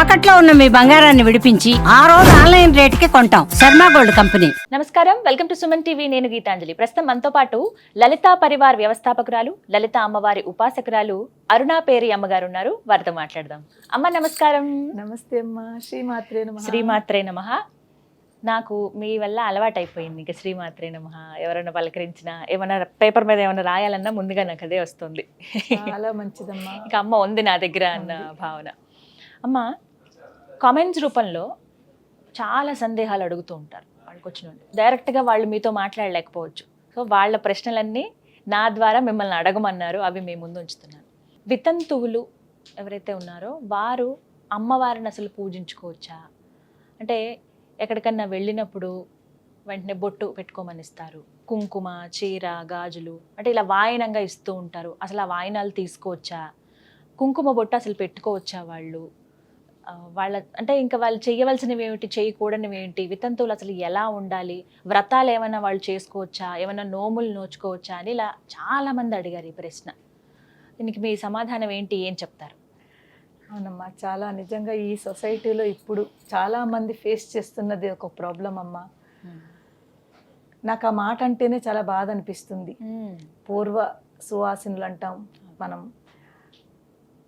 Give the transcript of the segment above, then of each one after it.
తాకట్లో ఉన్న మీ బంగారాన్ని విడిపించి ఆ రోజు ఆన్లైన్ రేటుకి కొంటాం. Sharma gold company. నమస్కారం, వెల్కమ్ టు సుమన్ టీవీ. నేను గీతాంజలి. ప్రస్తుతం మనతో పాటు లలితా పరివార్ వ్యవస్థాపకురాలు, లలిత అమ్మవారి ఉపాసకురాలు అరుణా పేరి అమ్మగారు ఉన్నారు. వారితో మాట్లాడదాం. అమ్మ నమస్కారం. నమస్తే అమ్మా. శ్రీమాత్రే నమః. శ్రీమాత్రే నమః. నాకు మీ వల్ల అలవాటు అయిపోయింది. ఇంకా శ్రీమాత్రే నమః ఎవరైనా పలకరించినా, ఏమైనా పేపర్ మీద ఏమైనా రాయాలన్నా ముందుగా నాకు అదే వస్తుంది. చాలా మంచిదమ్మా. ఇంకా అమ్మ ఉంది నా దగ్గర అన్న భావన. అమ్మ, కామెంట్స్ రూపంలో చాలా సందేహాలు అడుగుతూ ఉంటారు. వాళ్ళకి వచ్చిన డైరెక్ట్గా వాళ్ళు మీతో మాట్లాడలేకపోవచ్చు. సో వాళ్ళ ప్రశ్నలన్నీ నా ద్వారా మిమ్మల్ని అడగమన్నారు. అవి మీ ముందు ఉంచుతున్నాను. వితంతువులు ఎవరైతే ఉన్నారో వారు అమ్మవారిని అసలు పూజించుకోవచ్చా? అంటే ఎక్కడికన్నా వెళ్ళినప్పుడు వెంటనే బొట్టు పెట్టుకోమని ఇస్తారు, కుంకుమ, చీర, గాజులు అంటే ఇలా వాయినంగా ఇస్తూ ఉంటారు. అసలు ఆ వాయినాలు తీసుకోవచ్చా? కుంకుమ బొట్టు అసలు పెట్టుకోవచ్చా వాళ్ళు? వాళ్ళ అంటే ఇంకా వాళ్ళు చేయవలసినవి ఏమిటి, చేయకూడనివి ఏంటి, వితంతువులు అసలు ఎలా ఉండాలి, వ్రతాలు ఏమైనా వాళ్ళు చేసుకోవచ్చా, ఏమైనా నోములు నోచుకోవచ్చా అని ఇలా చాలామంది అడిగారు ఈ ప్రశ్న. దీనికి మీ సమాధానం ఏంటి, ఏం చెప్తారు? అవునమ్మా, చాలా నిజంగా ఈ సొసైటీలో ఇప్పుడు చాలామంది ఫేస్ చేస్తున్నది ఒక ప్రాబ్లం అమ్మా. నాకు ఆ మాట అంటేనే చాలా బాధ అనిపిస్తుంది. పూర్వ సువాసినులు అంటాం మనం.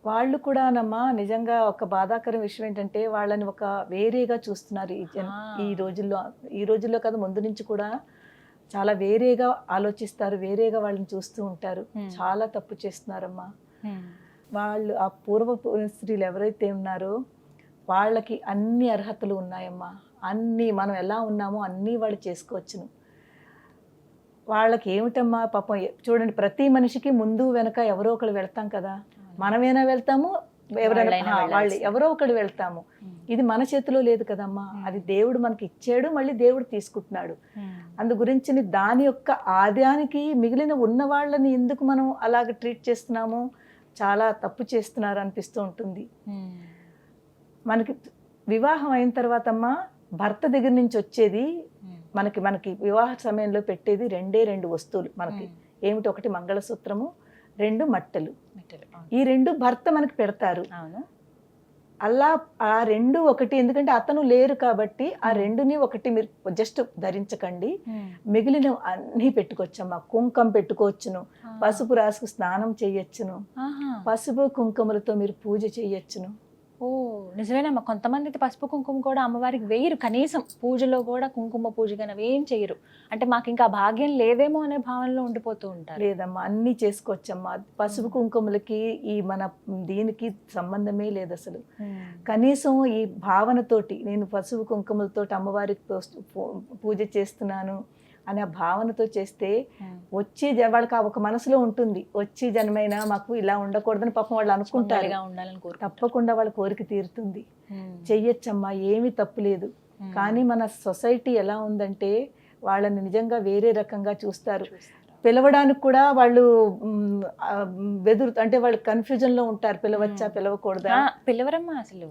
వాళ్ళు కూడానమ్మా నిజంగా ఒక బాధాకర విషయం ఏంటంటే వాళ్ళని ఒక వేరేగా చూస్తున్నారు ఈ రోజుల్లో కదా, ముందు నుంచి కూడా చాలా వేరేగా ఆలోచిస్తారు, వేరేగా వాళ్ళని చూస్తూ ఉంటారు. చాలా తప్పు చేస్తున్నారమ్మా. వాళ్ళు ఆ పూర్వపు స్త్రీలు ఎవరైతే ఉన్నారో వాళ్ళకి అన్ని అర్హతలు ఉన్నాయమ్మా. అన్నీ మనం ఎలా ఉన్నామో అన్నీ వాళ్ళు చేసుకోవచ్చును. వాళ్ళకి ఏమిటమ్మా పాపం, చూడండి, ప్రతి మనిషికి ముందు వెనక ఎవరో ఒకరు వెళ్తాం కదా. మనమైనా వెళ్తాము, ఎవరైనా వాళ్ళు ఎవరో ఒకరు వెళ్తాము. ఇది మన చేతిలో లేదు కదమ్మా. అది దేవుడు మనకి ఇచ్చాడు, మళ్ళీ దేవుడు తీసుకుంటున్నాడు. అందు గురించి దాని యొక్క ఆదాయానికి మిగిలిన ఉన్న వాళ్ళని ఎందుకు మనం అలాగ ట్రీట్ చేస్తున్నాము? చాలా తప్పు చేస్తున్నారు అనిపిస్తూ ఉంటుంది. మనకి వివాహం అయిన తర్వాత అమ్మా భర్త దగ్గర నుంచి వచ్చేది మనకి వివాహ సమయంలో పెట్టేది రెండు వస్తువులు మనకి. ఏమిటి? ఒకటి మంగళసూత్రము, 2 మట్టెలు. ఈ 2 భర్త మనకి పెడతారు. అలా ఆ 2 ఒకటి, ఎందుకంటే అతను లేరు కాబట్టి ఆ 2ని ఒకటి మీరు జస్ట్ ధరించకండి. మిగిలిన అన్నీ పెట్టుకోవచ్చమ్మా. కుంకం పెట్టుకోవచ్చును, పసుపు రాసుకు స్నానం చేయొచ్చును, పసుపు కుంకుమలతో మీరు పూజ చేయొచ్చును. ఓ నిజమేనమ్మా. కొంతమంది అయితే పసుపు కుంకుమ కూడా అమ్మవారికి వేయరు, కనీసం పూజలో కూడా కుంకుమ పూజ కానీ ఏం చేయరు. అంటే మాకు ఇంకా భాగ్యం లేదేమో అనే భావనలో ఉండిపోతూ ఉంటారు. లేదమ్మా, అన్నీ చేసుకోవచ్చమ్మా. పసుపు కుంకుమలకి ఈ మన దీనికి సంబంధమే లేదు అసలు. కనీసం ఈ భావనతోటి నేను పసుపు కుంకుమలతోటి అమ్మవారికి పూజ చేస్తున్నాను అనే ఆ భావనతో చేస్తే వచ్చే వాళ్ళకి ఒక మనసులో ఉంటుంది, వచ్చే జన్మైనా మాకు ఇలా ఉండకూడదని పాపం వాళ్ళు అనుకుంటారు. తప్పకుండా వాళ్ళ కోరిక తీరుతుంది. చెయ్యొచ్చమ్మా, ఏమీ తప్పు లేదు. కానీ మన సొసైటీ ఎలా ఉందంటే వాళ్ళని నిజంగా వేరే రకంగా చూస్తారు. పిలవడానికి కూడా వాళ్ళు అంటే వాళ్ళు కన్ఫ్యూజన్ లో ఉంటారు. పిలవచ్చా, పిలవకూడదా? పిలవరమ్మా అసలు.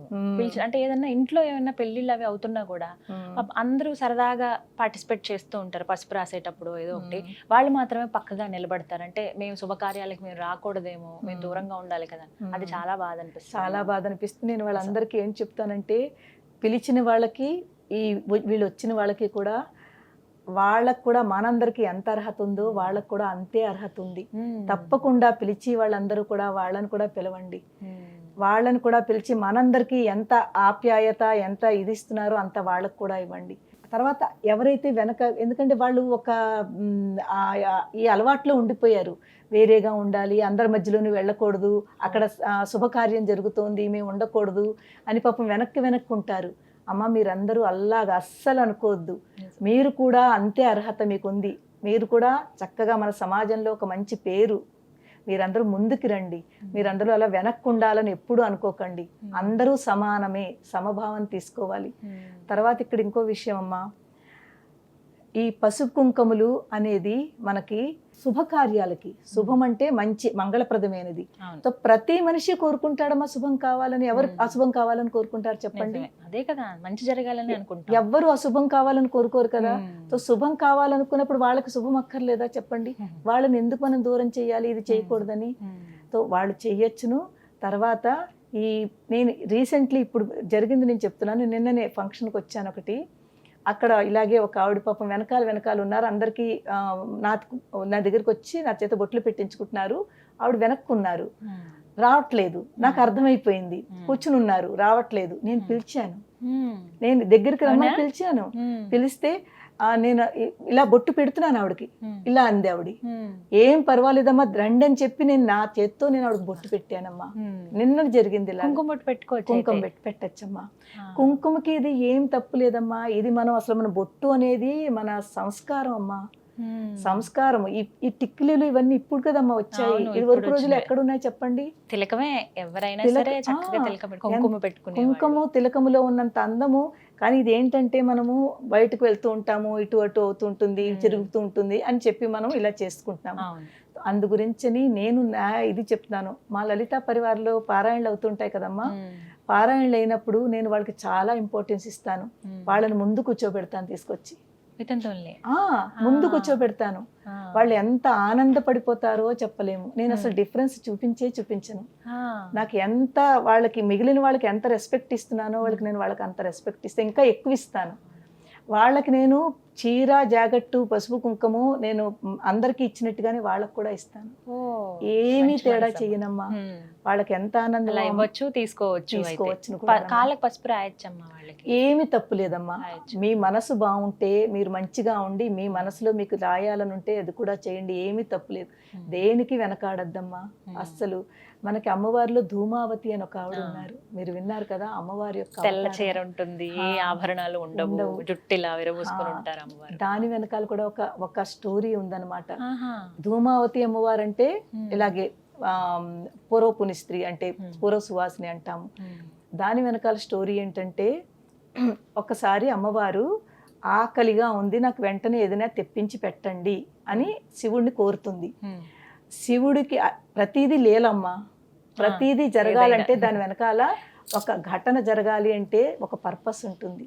అంటే ఏదన్నా ఇంట్లో ఏమైనా పెళ్లిళ్ళు అవి అవుతున్నా కూడా అందరూ సరదాగా పార్టిసిపేట్ చేస్తూ ఉంటారు. పసుపు రాసేటప్పుడు ఏదో ఒకటి, వాళ్ళు మాత్రమే పక్కగా నిలబడతారు. అంటే మేము శుభకార్యాలకు మేము రాకూడదేమో, మేము దూరంగా ఉండాలి కదా. అది చాలా బాధ అనిపిస్తుంది. చాలా బాధ అనిపిస్తుంది. నేను వాళ్ళందరికీ ఏం చెప్తానంటే, పిలిచిన వాళ్ళకి వీళ్ళు వచ్చిన వాళ్ళకి కూడా వాళ్ళకు కూడా మనందరికి ఎంత అర్హత ఉందో వాళ్ళకు కూడా అంతే అర్హత ఉంది. తప్పకుండా పిలిచి వాళ్ళందరూ కూడా వాళ్ళని కూడా పిలవండి. వాళ్ళని కూడా పిలిచి మనందరికి ఎంత ఆప్యాయత, ఎంత ఇది ఇస్తున్నారో అంత వాళ్ళకు కూడా ఇవ్వండి. తర్వాత ఎవరైతే వెనక, ఎందుకంటే వాళ్ళు ఒక ఈ అలవాట్లో ఉండిపోయారు, వేరేగా ఉండాలి, అందరి మధ్యలోనూ వెళ్ళకూడదు, అక్కడ శుభకార్యం జరుగుతోంది మేము ఉండకూడదు అని పాపం వెనక్కి ఉంటారు. అమ్మ, మీరందరూ అలాగా అస్సలు అనుకోవద్దు. మీరు కూడా అంతే అర్హత మీకుంది. మీరు కూడా చక్కగా మన సమాజంలో ఒక మంచి పేరు, మీరందరూ ముందుకు రండి. మీరందరూ అలా వెనక్కు ఉండాలని ఎప్పుడూ అనుకోకండి. అందరూ సమానమే, సమభావం తీసుకోవాలి. తర్వాత ఇక్కడ ఇంకో విషయం అమ్మా, ఈ పసుపు కుంకుమలు అనేది మనకి శుభకార్యాలకి, శుభం అంటే మంచి మంగళప్రదమైనది. ప్రతి మనిషి కోరుకుంటాడమ్మా శుభం కావాలని. ఎవరు అశుభం కావాలని కోరుకుంటారు చెప్పండి? అదే కదా, మంచి జరగాలని అనుకుంటారు. ఎవ్వరు అశుభం కావాలని కోరుకోరు కదా. సో శుభం కావాలనుకున్నప్పుడు వాళ్ళకి శుభం అక్కర్లేదా చెప్పండి? వాళ్ళని ఎందుకు మనం దూరం చేయాలి ఇది చేయకూడదని? సో వాళ్ళు చెయ్యొచ్చును. తర్వాత ఈ నేను రీసెంట్లీ ఇప్పుడు జరిగింది నేను చెప్తున్నాను. నిన్ననే ఫంక్షన్కి వచ్చాను ఒకటి. అక్కడ ఇలాగే ఒక ఆవిడ పాపం వెనకాల ఉన్నారు. అందరికీ నా దగ్గరికి వచ్చి నా చేత బొట్లు పెట్టించుకుంటున్నారు. ఆవిడ వెనక్కున్నారు, రావట్లేదు. నాకు అర్థమైపోయింది. కూర్చుని ఉన్నారు, రావట్లేదు. నేను పిలిచాను, నేను దగ్గరికి రమ్మని పిలిచాను. పిలిస్తే నేను ఇలా బొట్టు పెడుతున్నాను ఆవిడకి. ఇలా అంది ఆవిడ, ఏం పర్వాలేదమ్మా రండి అని చెప్పి నేను నా చేత్తో నేను ఆవిడకి బొట్టు పెట్టానమ్మా. నిన్న జరిగింది ఇలా. కుంకుమ పెట్టుకోవచ్చు, కుంకుమ పెట్టచ్చమ్మా. కుంకుమకి ఇది ఏం తప్పు లేదమ్మా. ఇది మనం అసలు మన బొట్టు అనేది మన సంస్కారం అమ్మా. సంస్కారం. ఈ టిక్లీలు ఇవన్నీ ఇప్పుడు కదమ్మా వచ్చాయి. ఇది వరకు రోజులు ఎక్కడున్నాయి చెప్పండి? తిలకమే ఎవరైనా సరే చక్కగా కుంకుమ పెట్టుకునే కుంకుమ తిలకములో ఉన్నంత అందము. కానీ ఇది ఏంటంటే మనము బయటకు వెళ్తూ ఉంటాము, ఇటు అటు అవుతూ ఉంటుంది, తిరుగుతూ ఉంటుంది అని చెప్పి మనం ఇలా చేసుకుంటున్నాము. అందు గురించి నేను ఇది చెప్తున్నాను. మా లలితా పరివారంలో పారాయణలు అవుతుంటాయి కదమ్మా. పారాయణలు అయినప్పుడు నేను వాళ్ళకి చాలా ఇంపార్టెన్స్ ఇస్తాను. వాళ్ళని ముందు కూర్చోబెడతాను, తీసుకొచ్చి ముందు కూర్చోబెడతాను. వాళ్ళు ఎంత ఆనందపడిపోతారో చెప్పలేము. నేను అసలు డిఫరెన్స్ చూపించను. నాకు ఎంత వాళ్ళకి మిగిలిన వాళ్ళకి ఎంత రెస్పెక్ట్ ఇస్తున్నానో వాళ్ళకి నేను వాళ్ళకి అంత రెస్పెక్ట్ ఇస్తే ఇంకా ఎక్కువ ఇస్తాను. వాళ్ళకి నేను చీర జాకెట్టు పసుపు కుంకుమ నేను అందరికి ఇచ్చినట్టుగానే వాళ్ళకి కూడా ఇస్తాను. ఏమీ తేడా చెయ్యనమ్మా. వాళ్ళకి ఎంత ఆనందం ఇవ్వచ్చు, తీసుకోవచ్చు. కాళ్ళకి పసుపు రాయొచ్చమ్మా వాళ్ళకి, ఏమి తప్పు లేదమ్మా. మీ మనసు బాగుంటే, మీరు మంచిగా ఉండి మీ మనసులో మీకు రాయాలని ఉంటే అది కూడా చేయండి, ఏమీ తప్పు లేదు. దేనికి వెనకాడద్దమ్మా అస్సలు. మనకి అమ్మవారిలో ధూమావతి అని ఒక ఆవిడ ఉన్నారు, మీరు విన్నారు కదా. అమ్మవారి యొక్క తెల్ల చీర ఉంటుంది, ఏ ఆభరణాలు ఉండవు, జుట్టిలా విరబూసుకొని ఉంటారు అమ్మవారు. దాని వెనకాల కూడా ఒక స్టోరీ ఉందన్నమాట. ధూమావతి అమ్మవారు అంటే ఇలాగే పూర్వపుని స్త్రీ అంటే పూర్వ సువాసిని అంటాము. దాని వెనకాల స్టోరీ ఏంటంటే, ఒకసారి అమ్మవారు ఆకలిగా ఉంది, నాకు వెంటనే ఏదైనా తెప్పించి పెట్టండి అని శివుడిని కోరుతుంది. శివుడికి ప్రతిదీ లేలమ్మా. ప్రతిదీ జరగాలంటే దాని వెనకాల ఒక ఘటన జరగాలి అంటే ఒక పర్పస్ ఉంటుంది.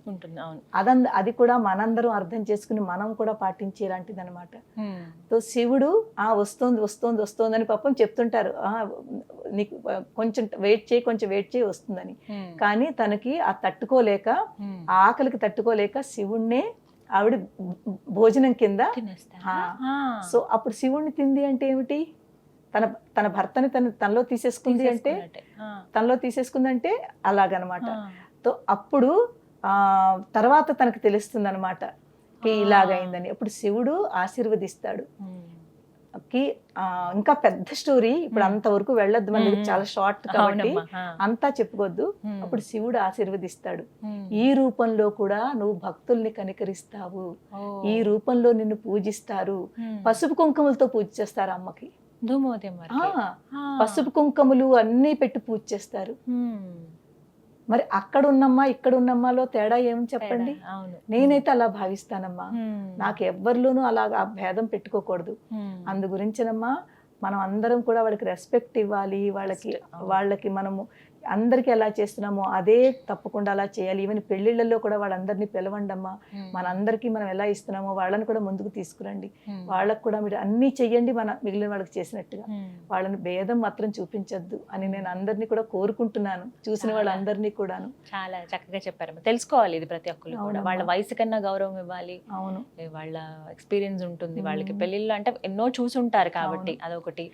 అది కూడా మనందరం అర్థం చేసుకుని మనం కూడా పాటించేలాంటిది అనమాట. సో శివుడు వస్తుంది అని పాపం చెప్తుంటారు, నీకు కొంచెం వెయిట్ చేయి వస్తుందని. కానీ తనకి ఆ తట్టుకోలేక, ఆ ఆకలికి తట్టుకోలేక శివుణ్ణే ఆవిడ భోజనం కింద. సో అప్పుడు శివుణ్ణి తింది అంటే ఏమిటి? తన భర్తని తనలో తీసేసుకుందంటే అలాగనమాట. సో అప్పుడు తర్వాత తనకు తెలుస్తుంది అనమాట ఇలాగైందని. అప్పుడు శివుడు ఆశీర్వదిస్తాడు. ఇంకా పెద్ద స్టోరీ, ఇప్పుడు అంతవరకు వెళ్ళొద్దు, మనకి చాలా షార్ట్ కాబట్టి అంతా చెప్పుకోవద్దు. అప్పుడు శివుడు ఆశీర్వదిస్తాడు, ఈ రూపంలో కూడా నువ్వు భక్తుల్ని కనికరిస్తావు, ఈ రూపంలో నిన్ను పూజిస్తారు, పసుపు కుంకుమలతో పూజ చేస్తారు అమ్మకి. పసుపు కుంకుమలు అన్నీ పెట్టి పూజ చేస్తారు. మరి అక్కడ ఉన్నమ్మా ఇక్కడ ఉన్నమ్మాలో తేడా ఏమని చెప్పండి? నేనైతే అలా భావిస్తానమ్మా. నాకు ఎవ్వరిలోనూ అలా ఆ భేదం పెట్టుకోకూడదు. అందు గురించినమ్మా మనం అందరం కూడా వాళ్ళకి రెస్పెక్ట్ ఇవ్వాలి. వాళ్ళకి మనము అందరికి ఎలా చేస్తున్నామో అదే తప్పకుండా అలా చేయాలి. ఈవెన్ పెళ్లిళ్లలో కూడా వాళ్ళందరినీ పిలవండమ్మా. మనందరికీ మనం ఎలా ఇస్తున్నామో వాళ్ళని కూడా ముందుకు తీసుకురండి. వాళ్ళకు కూడా మీరు అన్నీ చెయ్యండి మన మిగిలిన వాళ్ళకి చేసినట్టుగా. వాళ్ళని భేదం మాత్రం చూపించద్దు అని నేను అందరినీ కూడా కోరుకుంటున్నాను, చూసిన వాళ్ళందరినీ కూడాను. చాలా చక్కగా చెప్పారు. తెలుసుకోవాలి ఇది ప్రతి ఒక్కరు కూడా. వాళ్ళ వయసు కన్నా గౌరవం ఇవ్వాలి. అవును, వాళ్ళ ఎక్స్పీరియన్స్ ఉంటుంది. వాళ్ళకి పెళ్లిళ్ళు అంటే ఎన్నో చూసుంటారు కాబట్టి అదొకటి.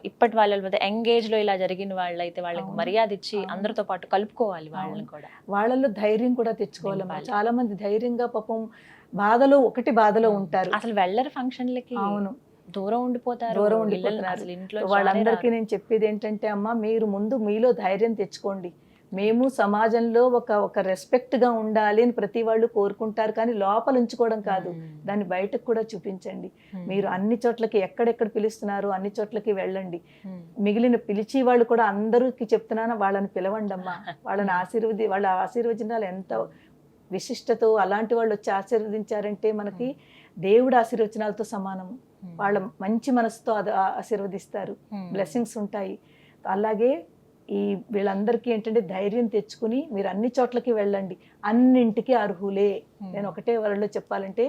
ఇప్పటి వాళ్ళ ఎంగేజ్ లో ఇలా జరిగిన వాళ్ళైతే వాళ్ళకి మర్యాద ఇచ్చి అందరితో పాటు కలుపుకోవాలి. వాళ్ళని కూడా వాళ్ళలో ధైర్యం కూడా తెచ్చుకోవాలమ్మా. చాలా మంది ధైర్యంగా పాపం బాధలో ఉంటారు, అసలు వెళ్ళరు ఫంక్షన్లకి. అవును, దూరం ఉండిపోతారు. వాళ్ళందరికీ నేను చెప్పేది ఏంటంటే, అమ్మ మీరు ముందు మీలో ధైర్యం తెచ్చుకోండి. మేము సమాజంలో ఒక రెస్పెక్ట్ గా ఉండాలి అని ప్రతి వాళ్ళు కోరుకుంటారు, కానీ లోపల ఉంచుకోవడం కాదు, దాన్ని బయటకు కూడా చూపించండి. మీరు అన్ని చోట్లకి ఎక్కడెక్కడ పిలుస్తున్నారో అన్ని చోట్లకి వెళ్ళండి. మిగిలిన పిలిచి వాళ్ళు కూడా అందరికి చెప్తున్నాను, వాళ్ళని పిలవండి అమ్మా. వాళ్ళ ఆశీర్వచనాలు ఎంత విశిష్టతో, అలాంటి వాళ్ళు వచ్చి ఆశీర్వదించారంటే మనకి దేవుడు ఆశీర్వచనాలతో సమానము. వాళ్ళ మంచి మనసుతో ఆశీర్వదిస్తారు, బ్లెస్సింగ్స్ ఉంటాయి. అలాగే వీళ్ళందరికీ ఏంటంటే ధైర్యం తెచ్చుకుని మీరు అన్ని చోట్లకి వెళ్ళండి. అన్నింటికి అర్హులే. నేను ఒకటే వరలో చెప్పాలంటే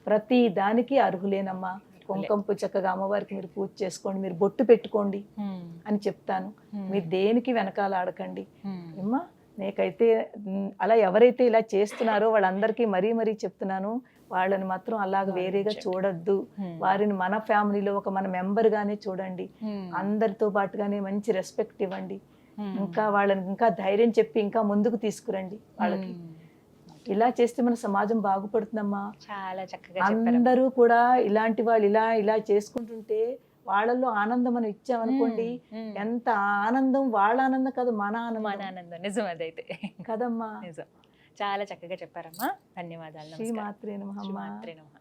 ప్రతి దానికి అర్హులేనమ్మా. కుంకుమ చక్కగా అమ్మవారికి మీరు పూజ చేసుకోండి, మీరు బొట్టు పెట్టుకోండి అని చెప్తాను. మీరు దేనికి వెనకాల ఆడకండి అమ్మా. నీకైతే అలా ఎవరైతే ఇలా చేస్తున్నారో వాళ్ళందరికీ మరీ చెప్తున్నాను, వాళ్ళని మాత్రం అలాగ వేరేగా చూడొద్దు. వారిని మన ఫ్యామిలీలో ఒక మన మెంబర్ గానే చూడండి, అందరితో పాటుగానే మంచి రెస్పెక్ట్ ఇవ్వండి, ఇంకా వాళ్ళని ఇంకా ధైర్యం చెప్పి ఇంకా ముందుకు తీసుకురండి వాళ్ళకి. ఇలా చేస్తే మన సమాజం బాగుపడుతుందమ్మా. చాలా చక్కగా అందరూ కూడా ఇలాంటి వాళ్ళు ఇలా చేసుకుంటుంటే వాళ్ళల్లో ఆనందం మనం ఇచ్చామనుకోండి, ఎంత ఆనందం, వాళ్ళ ఆనందం కాదు మన ఆనందం. నిజం అదైతే కదమ్మా. నిజం. చాలా చక్కగా చెప్పారమ్మా. ధన్యవాదాలు. శ్రీమాత్రే నమః. శ్రీమాత్రే నమః.